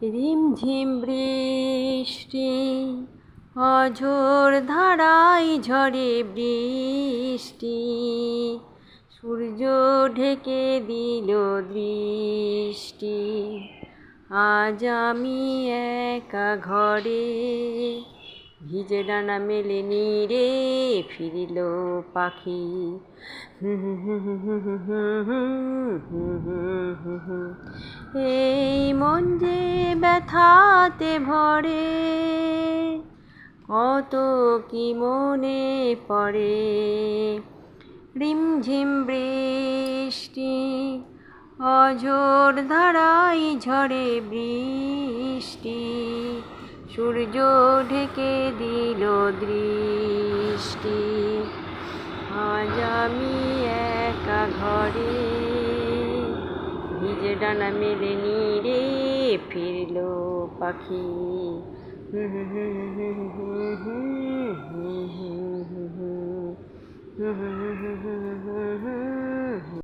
রিমঝিম বৃষ্টি, অঝোর ধারায় ঝরে বৃষ্টি, সূর্য ঢেকে দিল দৃষ্টি। আজ আমি একা ঘরে, ভিজে ডানা মেলে নীড়ে ফিরিল পাখি। এই মন যে ব্যথাতে ভরে, কত কি মনে পড়ে। রিমঝিম বৃষ্টি, অঝোর ধারায় ঝরে বৃষ্টি, সূর্য ঢেকে দিল দৃষ্টি। আজ আমি একা ঘরে, ভিজে ডানা মেলে নীড়ে ফিরল পাখি।